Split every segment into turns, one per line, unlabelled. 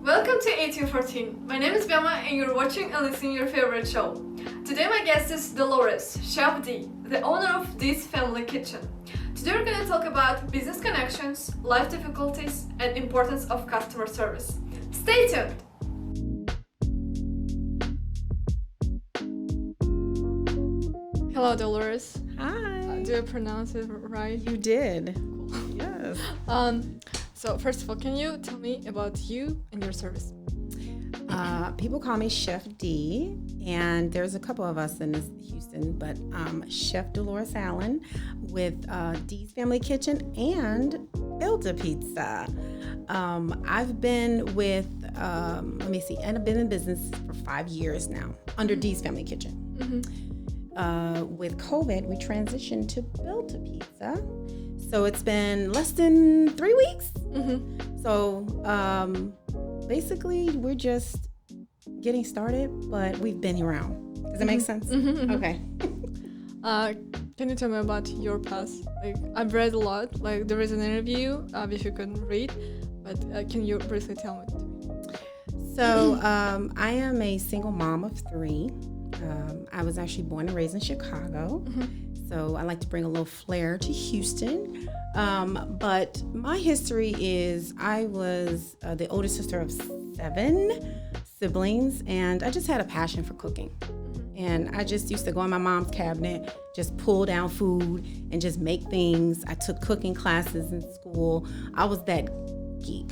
Welcome to 1814. My name is Bema and you're watching and listening your favorite show. Today my guest is Dolores, Chef D, the owner of D's Family Kitchen. Today we're going to talk about business connections, life difficulties, and importance of customer service. Stay tuned! Hello Dolores.
Hi.
Do I pronounce it right?
You did. Yes.
So first of all, can you tell me about you and your service?
People call me Chef D, and there's a couple of us in Houston, but Chef Dolores Allen with D's Family Kitchen and Build-A-Pizza. I've been with, and I've been in business for 5 years now under D's Family Kitchen. With COVID, we transitioned to Build-A-Pizza. So it's been less than 3 weeks. So basically, we're just getting started, but we've been around. Does that make sense? Okay.
Can you tell me about your past? Like, I've read a lot. Like, there is an interview, which you couldn't read, but can you briefly tell me to me?
So I am a single mom of 3. I was actually born and raised in Chicago. So I like to bring a little flair to Houston. But my history is I was the older sister of 7 siblings, and I just had a passion for cooking. And I just used to go in my mom's cabinet, just pull down food and just make things. I took cooking classes in school. I was that geek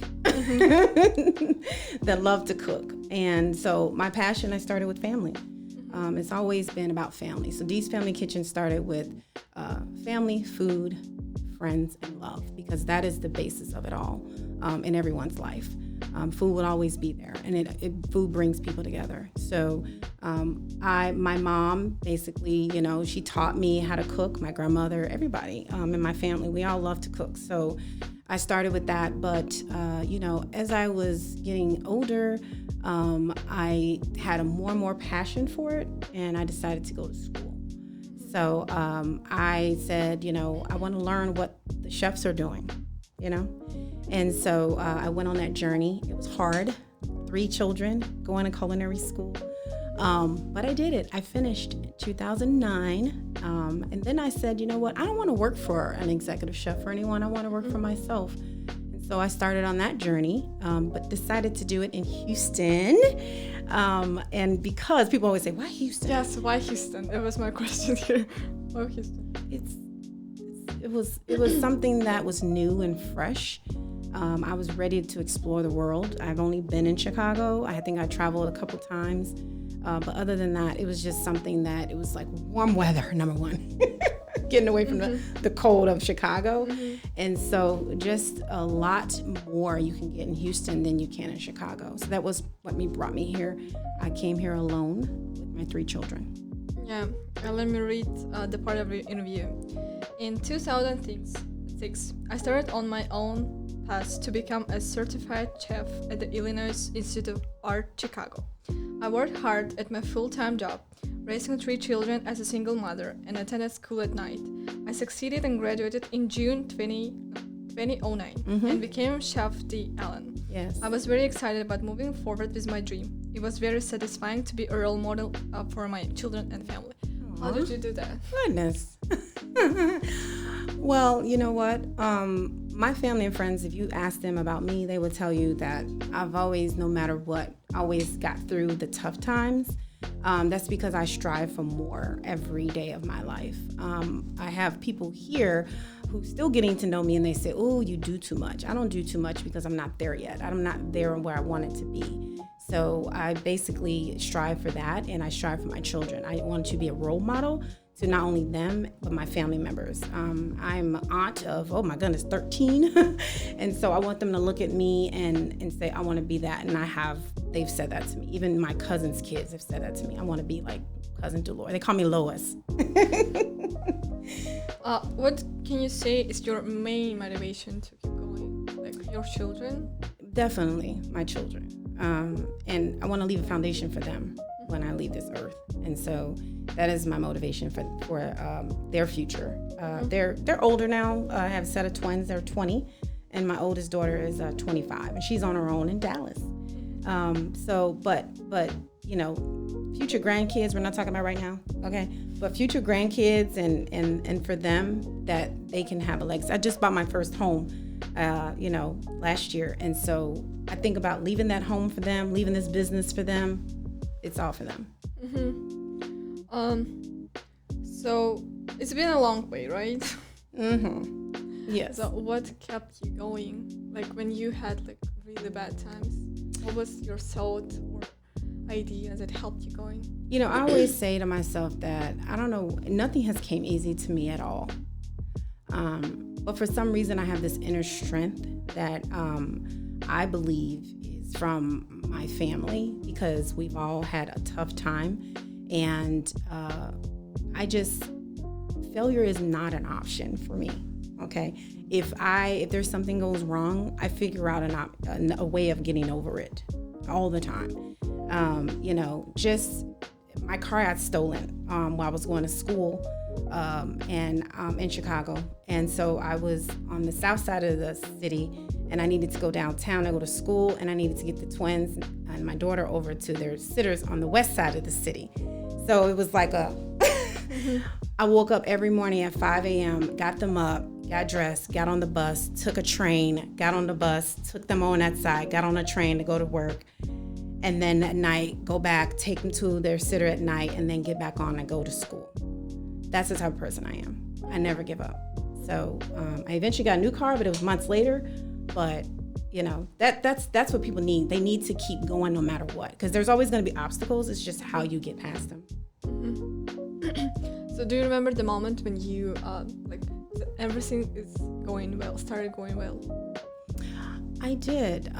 that loved to cook. And so my passion, I started with family. It's always been about family. So D's Family Kitchen started with family, food, friends, and love, because that is the basis of it all in everyone's life. Food will always be there, and food brings people together. So my mom, basically, she taught me how to cook. My grandmother, everybody in my family, we all love to cook. So I started with that, but as I was getting older, I had a more and more passion for it, and I decided to go to school. So I said, I want to learn what the chefs are doing, And so I went on that journey. It was hard, 3 children, going to culinary school. But I did it. I finished in 2009. And then I said, you know what? I don't want to work for an executive chef or anyone. I want to work for myself. And so I started on that journey, but decided to do it in Houston. And because people always say, why Houston?
Yes, why Houston? That was my question here. Why Houston?
It was something that was new and fresh. I was ready to explore the world. I've only been in Chicago. I think I traveled a couple times. But other than that, it was just something that it was like warm weather, number one. Getting away from the cold of Chicago. And so just a lot more you can get in Houston than you can in Chicago. So that was what brought me here. I came here alone with my 3 children.
Yeah, let me read the part of the interview. In 2006, I started on my own path to become a certified chef at the Illinois Institute of Art, Chicago. I worked hard at my full-time job, raising 3 children as a single mother, and attended school at night. I succeeded and graduated in June 2009 and became Chef D. Allen.
Yes.
I was very excited about moving forward with my dream. It was very satisfying to be a role model for my children and family. Aww. How did you do that?
Goodness. Well, you know what? My family and friends, if you ask them about me, they would tell you that I've always, no matter what, always got through the tough times. That's because I strive for more every day of my life. I have people here who still getting to know me, and they say, oh, you do too much. I don't do too much because I'm not there yet. I'm not there where I want it to be. So I basically strive for that, and I strive for my children. I want to be a role model to not only them, but my family members. I'm an aunt of, 13. And so I want them to look at me and say, I want to be that. And they've said that to me. Even my cousin's kids have said that to me. I want to be like Cousin Dolores. They call me Lois.
What can you say is your main motivation to keep going? Like your children?
Definitely my children. And I want to leave a foundation for them when I leave this earth. And so that is my motivation for their future. They're older now. I have a set of twins. They're 20, and my oldest daughter is 25, and she's on her own in Dallas. But future grandkids, we're not talking about right now, okay? But future grandkids and for them that they can have a legacy. I just bought my first home, last year, and so I think about leaving that home for them, leaving this business for them. It's all for them.
So it's been a long way, right?
Yes.
So what kept you going? Like when you had like really bad times, what was your thought or idea that helped you going?
I always say to myself that I don't know, nothing has came easy to me at all. But for some reason I have this inner strength that I believe is from my family, because we've all had a tough time, and failure is not an option for me. Okay, if there's something goes wrong, I figure out a way of getting over it all the time. Just my car got stolen while I was going to school in Chicago, and so I was on the south side of the city, and I needed to go downtown to go to school, and I needed to get the twins and my daughter over to their sitters on the west side of the city. So it was like I woke up every morning at 5 a.m., got them up, got dressed, got on the bus, took a train, got on the bus, took them on that side, got on a train to go to work. And then at night, go back, take them to their sitter at night, and then get back on and go to school. That's the type of person I am. I never give up. So I eventually got a new car, but it was months later. But that's what people need. They need to keep going no matter what, because there's always going to be obstacles. It's just how you get past them.
So do you remember the moment when you everything is started going well?
I did.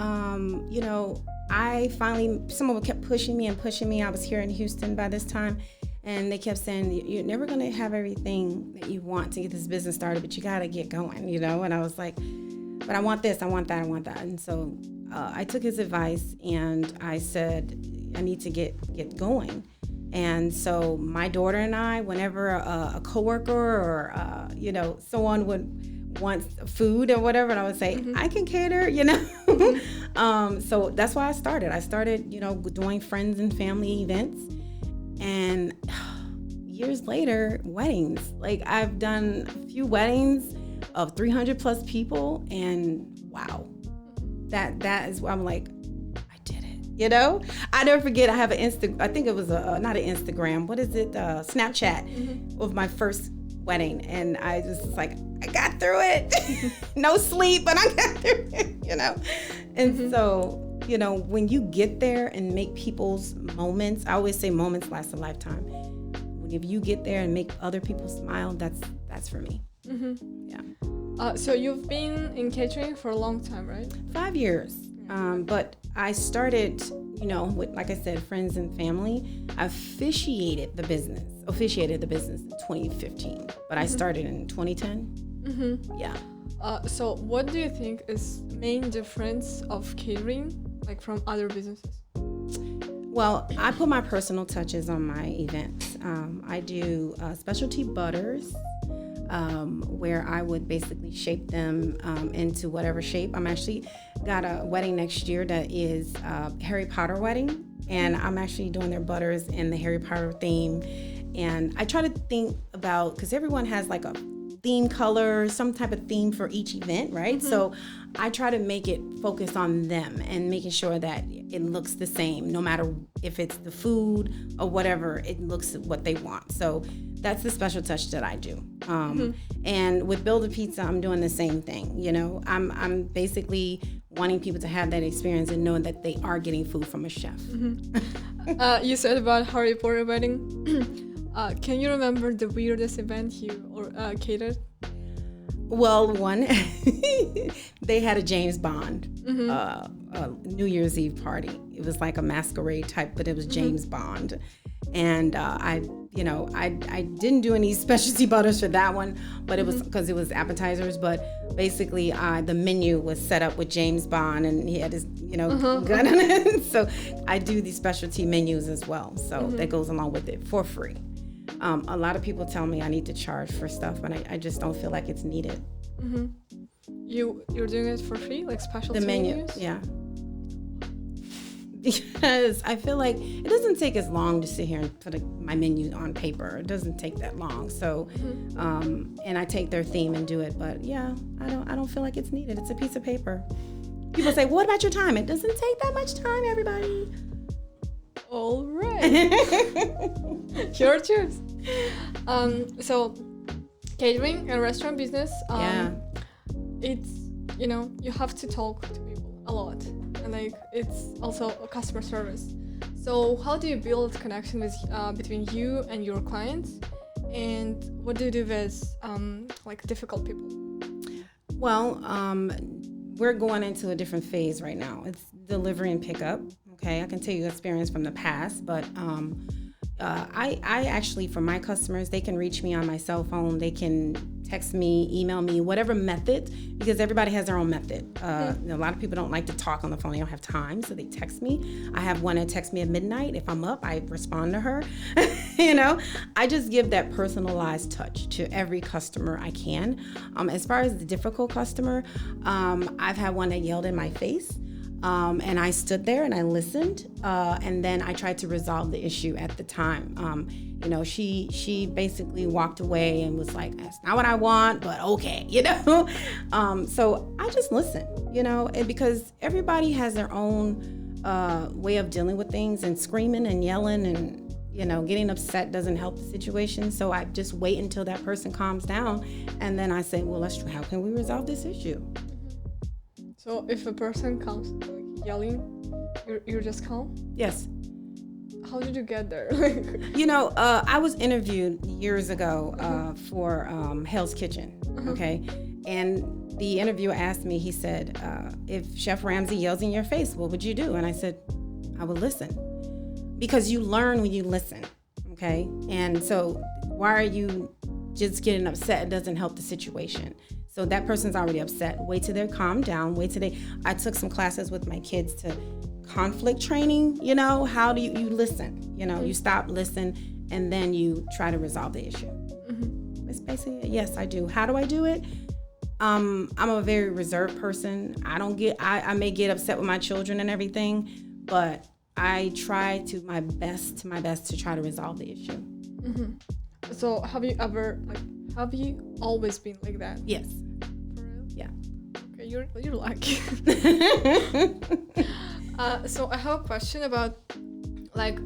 I finally, someone kept pushing me. I was here in Houston by this time, and they kept saying, you're never going to have everything that you want to get this business started, but you got to get going, and I was like, but I want this, I want that. And so I took his advice, and I said, I need to get going. And so my daughter and I, whenever a coworker or someone would want food or whatever, and I would say, I can cater, So that's why I started doing friends and family events, and years later, weddings. Like, I've done a few weddings of 300 plus people, and wow, that is why I'm like, I never forget. I have I think it was not an Instagram. What is it? Snapchat of my first wedding. And I just was like, I got through it. No sleep, but I got through it, And so, when you get there and make people's moments, I always say moments last a lifetime. If you get there and make other people smile, that's for me. Yeah.
So you've been in catering for a long time, right? 5
years. But I started, with, like I said, friends and family. I officiated the business in 2015, but I started in 2010. Yeah.
So what do you think is the main difference of catering, like from other businesses?
Well, I put my personal touches on my events. I do specialty butters, where I would basically shape them into whatever shape. I'm actually got a wedding next year that is Harry Potter wedding, and I'm actually doing their butters in the Harry Potter theme. And I try to think about, because everyone has like a theme color, some type of theme for each event, right? So I try to make it focus on them and making sure that it looks the same, no matter if it's the food or whatever, it looks what they want. So that's the special touch that I do. And with Build a Pizza, I'm doing the same thing. I'm basically wanting people to have that experience and knowing that they are getting food from a chef.
You said about Harry Potter wedding. Can you remember the weirdest event you catered?
Well, one, they had a James Bond New Year's Eve party. It was like a masquerade type, but it was James Bond. And I didn't do any specialty butters for that one, but it was because it was appetizers. But basically, the menu was set up with James Bond, and he had his, gun on it. So I do these specialty menus as well. So that goes along with it for free. A lot of people tell me I need to charge for stuff, but I just don't feel like it's needed. You're
doing it for free, like specialty
the menu
menus?
Yeah, because I feel like it doesn't take as long to sit here and put my menu on paper. It doesn't take that long. So, and I take their theme and do it. But yeah, I don't feel like it's needed. It's a piece of paper. People say, "What about your time?" It doesn't take that much time, everybody.
All right. Your choice. So catering and restaurant business. It's, you have to talk to people a lot, and like it's also a customer service. So how do you build connection with between you and your clients, and what do you do with like difficult people?
Well, we're going into a different phase right now. It's delivery and pickup. Okay, I can tell you experience from the past, but I actually, for my customers, they can reach me on my cell phone. They can text me, email me, whatever method, because everybody has their own method. A lot of people don't like to talk on the phone. They don't have time, so they text me. I have one that texts me at midnight. If I'm up, I respond to her. I just give that personalized touch to every customer I can. As far as the difficult customer, I've had one that yelled in my face. And I stood there and I listened, and then I tried to resolve the issue at the time. She basically walked away and was like, "That's not what I want, but okay," So I just listened, and because everybody has their own way of dealing with things, and screaming and yelling and getting upset doesn't help the situation. So I just wait until that person calms down, and then I say, "Well, how can we resolve this issue?"
So if a person comes yelling, you're just calm?
Yes.
How did you get there?
I was interviewed years ago for Hell's Kitchen, okay? And the interviewer asked me, he said, if Chef Ramsay yells in your face, what would you do? And I said, I would listen. Because you learn when you listen, okay? And so why are you just getting upset? It doesn't help the situation. So that person's already upset. Wait till they're calmed down. I took some classes with my kids to conflict training. How do you listen? You stop, listen, and then you try to resolve the issue. It's basically, yes, I do. How do I do it? I'm a very reserved person. I may get upset with my children and everything, but I try my best to try to resolve the issue.
So have you always been like that?
Yes.
For real?
Yeah.
Okay, you're lucky. So I have a question about, like,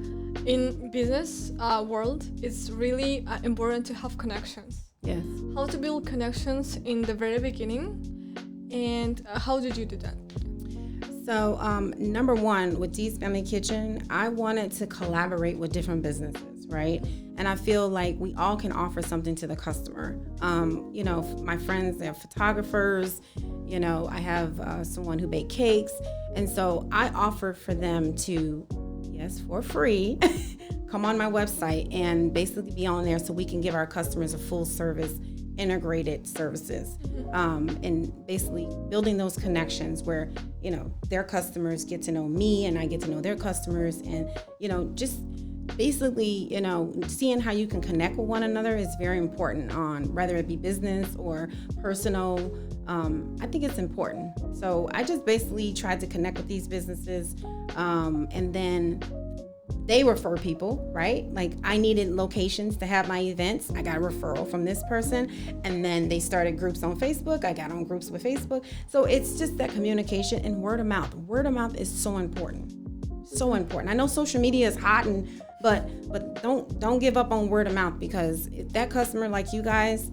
in business world, it's really important to have connections.
Yes.
How to build connections in the very beginning, and how did you do that?
So number one, with Dee's Family Kitchen, I wanted to collaborate with different businesses, right? And I feel like we all can offer something to the customer. My friends, they're photographers. I have someone who bakes cakes. And so I offer for them to, yes, for free, come on my website and basically be on there so we can give our customers a full service, integrated services, and basically building those connections where, their customers get to know me and I get to know their customers, and, just basically, seeing how you can connect with one another is very important, on whether it be business or personal. I think it's important. So I just basically tried to connect with these businesses, and then they refer people, right? Like, I needed locations to have my events. I got a referral from this person, and then they started groups on Facebook. I got on groups with Facebook. So it's just that communication and word of mouth. Word of mouth is so important. So important. I know social media is hot, but don't give up on word of mouth, because if that customer, like you guys,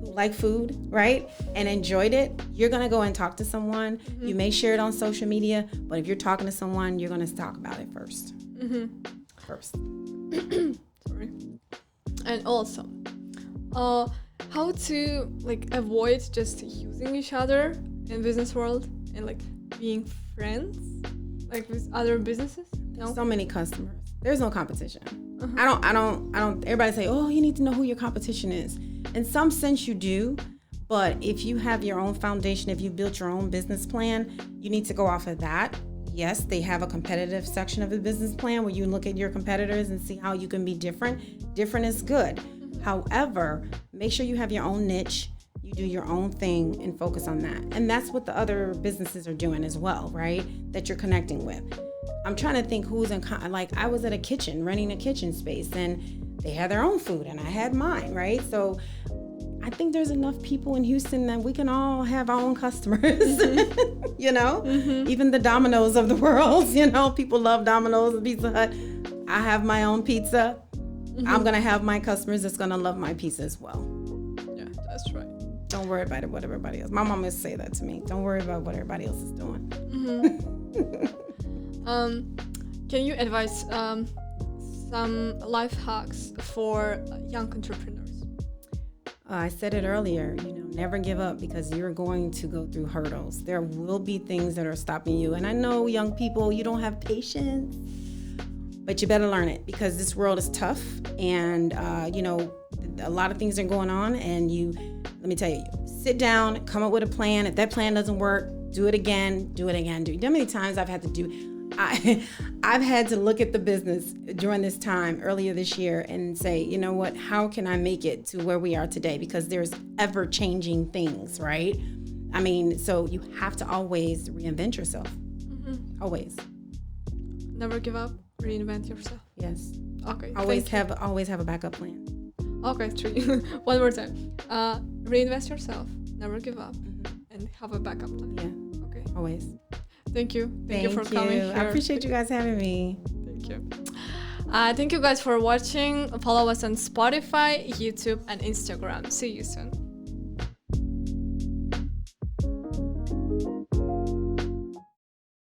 who like food, right, and enjoyed it, you're gonna go and talk to someone. You may share it on social media, but if you're talking to someone, you're gonna talk about it first.
Sorry. And also, how to avoid just using each other in business world and being friends with other businesses? No?
So many customers. There's no competition. I don't. Everybody say, "Oh, you need to know who your competition is." In some sense, you do. But if you have your own foundation, if you built your own business plan, you need to go off of that. Yes, they have a competitive section of the business plan where you look at your competitors and see how you can be different. Different is good. However, make sure you have your own niche. You do your own thing and focus on that. And that's what the other businesses are doing as well, right? That you're connecting with. I'm trying to think who's like I was at a kitchen, running a kitchen space, and they had their own food and I had mine, right? So I think there's enough people in Houston that we can all have our own customers, you know, even the Domino's of the world, you know, people love Domino's and Pizza Hut. I have my own pizza. I'm going to have my customers that's going to love my pizza as well.
Yeah, that's right.
Don't worry about what everybody else. My mom used to say that to me. Don't worry about what everybody else is doing.
Can you advise some life hacks for young entrepreneurs?
I said it earlier, you know, never give up because you're going to go through hurdles. There will be things that are stopping you. And I know young people, you don't have patience, but you better learn it because this world is tough. And, you know, a lot of things are going on. And let me tell you, sit down, come up with a plan. If that plan doesn't work, do it again. You know how many times I've had to look at the business during this time earlier this year and say, you know what, how can I make it to where we are today? Because there's ever changing things, right? I mean, so you have to always reinvent yourself. Always.
Never give up, reinvent yourself.
Yes.
Okay.
Always have a backup plan.
Okay, 3. One more time. Reinvest yourself, never give up, and have a backup plan.
Yeah.
Okay.
Always.
Thank you. Thank you for coming here.
I appreciate you guys having me.
Thank you. Thank you guys for watching. Follow us on Spotify, YouTube, and Instagram. See you soon.